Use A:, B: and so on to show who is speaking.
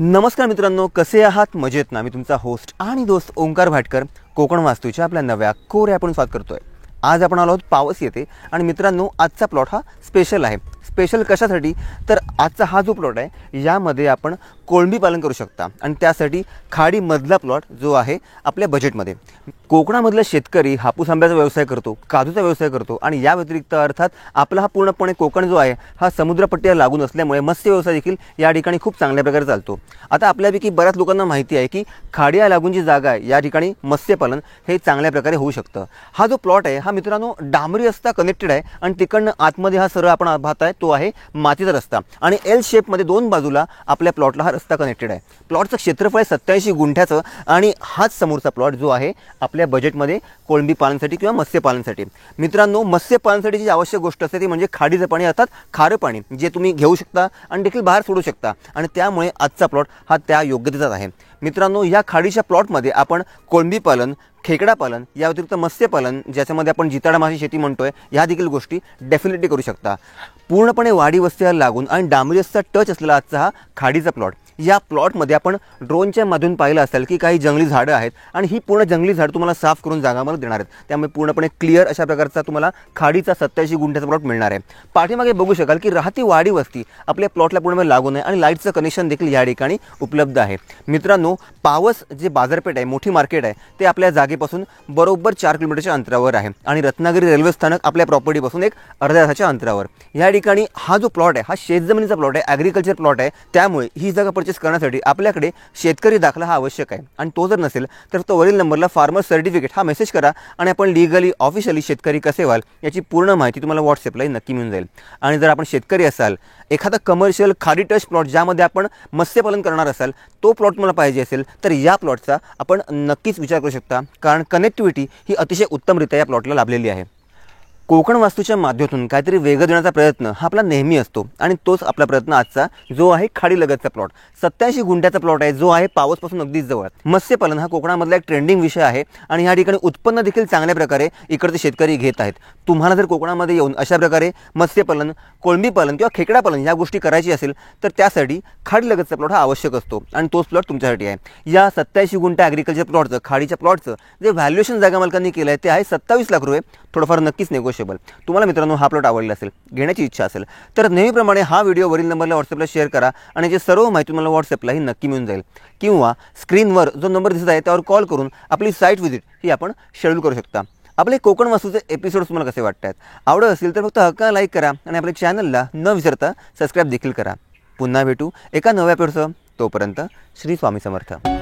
A: नमस्कार मित्रांनो, कसे आहात? मजेत ना? मी तुमचा होस्ट आणि दोस्त ओंकार भाटकर कोकण वास्तूच्या आपल्या नव्या कोऱ्या आपण स्वागत करतोय। आज आपण आलो आहोत पावस येथे आणि मित्रांनो आजचा प्लॉट हा स्पेशल आहे। स्पेशल कशासाठी तर आजचा हा जो प्लॉट आहे यामध्ये आपण कोळंबी पालन करू शकता आणि त्यासाठी खाडी मधला प्लॉट जो आहे आपल्या बजेटमध्ये। कोकणामधला शेतकरी हापूस आंब्याचा व्यवसाय करतो, काजूचा व्यवसाय करतो आणि या व्यतिरिक्त अर्थात आपला हा पूर्णपणे कोकण जो आहे हा समुद्रपट्टीला लागून असल्यामुळे मत्स्य व्यवसाय देखील या ठिकाणी खूप चांगल्या प्रकारे चालतो। आता आपल्यापैकी बऱ्याच लोकांना माहिती आहे की खाडीला लागून जी जागा आहे या ठिकाणी मत्स्यपालन हे चांगल्या प्रकारे होऊ शकतं। हा जो प्लॉट आहे हा मित्रांनो डांबरी रस्ता कनेक्टेड आहे आणि तिकडनं आतमध्ये हा सरळ आपण पाहताय तो आहे मातीचा रस्ता आणि एल शेप मध्ये दोन बाजूला आपल्या प्लॉटला हा रस्ता कनेक्टेड आहे। प्लॉटचं क्षेत्रफळ 87 गुंठ्याचं आणि हाच समोरचा प्लॉट जो आहे आपल्या बजेटमध्ये कोळंबी पालनासाठी किंवा मत्स्य पालनासाठी। मित्रांनो मत्स्य पालनासाठी जी आवश्यक गोष्ट असते ती म्हणजे खाडीचं पाणी अर्थात खारं पाणी जे तुम्ही घेऊ शकता आणि देखील बाहेर सोडू शकता आणि त्यामुळे आजचा प्लॉट हा त्या योग्यतेचाच आहे। मित्रांनो या खाडीच्या प्लॉटमध्ये आपण कोळंबी पालन, खेकडा पालन या व्यतिरिक्त मत्स्य पालन ज्याच्यामध्ये आपण जिताडा मासे शेती म्हणतोय या देखील गोष्टी डेफिनेटली करू शकता। पूर्णपणे वाडी वस्तीला लागून आणि डांबरी रस्ता टच असलेला आजचा हा खाडीचा प्लॉट। या प्लॉटमध्ये आपण ड्रोनच्या माध्यमातून पाहिलं असेल की काही जंगली झाडं आहेत आणि ही पूर्ण जंगली झाड तुम्हाला साफ करून जागामध्ये देणार आहेत, त्यामुळे पूर्णपणे क्लिअर अशा प्रकारचा तुम्हाला खाडीचा 87 गुंठ्याचा प्लॉट मिळणार आहे। पाठीमागे बघू शकाल की राहती वाडी वस्ती आपल्या प्लॉटला पूर्णपणे लागून आहे आणि लाईटचं कनेक्शन देखील या ठिकाणी उपलब्ध आहे। मित्रांनो पावस जे बाजारपेठ आहे, मोठी मार्केट आहे, ते आपल्या जागेपासून बरोबर 4 किलोमीटरच्या अंतरावर आहे आणि रत्नागिरी रेल्वे स्थानक आपल्या प्रॉपर्टीपासून एक अर्ध्या तासाच्या अंतरावर। या ठिकाणी हा जो प्लॉट आहे हा शेतजमिनीचा प्लॉट आहे, ॲग्रिकल्चर प्लॉट आहे, त्यामुळे ही जागा परचेस करण्यासाठी आपल्याकडे शेतकरी दाखला हा आवश्यक आहे आणि तो जर नसेल तर तो वरील नंबरला फार्मर सर्टिफिकेट हा मेसेज करा आणि आपण लीगली ऑफिशियली शेतकरी कसे व्हाल याची पूर्ण माहिती तुम्हाला व्हॉट्सअपला नक्की मिळून जाईल। आणि जर आपण शेतकरी असाल, एखादा कमर्शियल खाडी टच प्लॉट ज्यामध्ये आपण मत्स्यपालन करणार असाल तो प्लॉट मला पाहिजे असेल तर या प्लॉटचा आपण नक्कीच विचार करू शकता, कारण कनेक्टिव्हिटी ही अतिशय उत्तमरित्या या प्लॉटला लाभलेली आहे। कोकण वास्तूच्या माध्यमातून काहीतरी वेगळं देण्याचा प्रयत्न हा आपला नेहमी असतो आणि तोच आपला प्रयत्न आजचा जो आहे खाडी लगतचा प्लॉट 87 गुंठ्याचा प्लॉट आहे जो आहे पावसपासून अगदीच जवळ। मत्स्यपालन हा कोकणामधला एक ट्रेंडिंग विषय आहे आणि या ठिकाणी उत्पन्न देखील चांगल्या प्रकारे इकडचे शेतकरी घेत आहेत। तुम्हाला जर कोकणामध्ये येऊन अशा प्रकारे मत्स्यपालन, कोळंबी पालन किंवा खेकडा पालन या गोष्टी करायची असेल तर त्यासाठी खाडी लगतचा प्लॉट हा आवश्यक असतो आणि तोच प्लॉट तुमच्यासाठी आहे। या 87 गुंठा ॲग्रिकल्चर प्लॉटचं खाडीच्या प्लॉटचं जे व्हॅल्युएशन जागा मालकांनी केलं आहे ते आहे 27 लाख रुपये, थोडंफार नक्कीच नेगोशिएबल। तुम्हाला मित्रांनो हा प्लॉट आवडला असेल, घेण्याची इच्छा असेल तर नेहमीप्रमाणे हा व्हिडिओ वरील नंबरला व्हॉट्सअपला शेअर करा आणि जे सर्व माहिती तुम्हाला व्हॉट्सअपलाही नक्की मिळून जाईल किंवा स्क्रीनवर जो नंबर दिसत आहे त्यावर कॉल करून आपली साईट व्हिजिट ही आपण शेड्यूल करू शकता। आपले कोकण वास्तूचे एपिसोड्स तुम्हाला कसे वाटतात? आवडत असेल तर फक्त हक्का लाईक करा आणि आपल्या चॅनलला न विसरता सबस्क्राईब देखील करा। पुन्हा भेटू एका नव्या एपिसोडसह, तोपर्यंत श्री स्वामी समर्थ।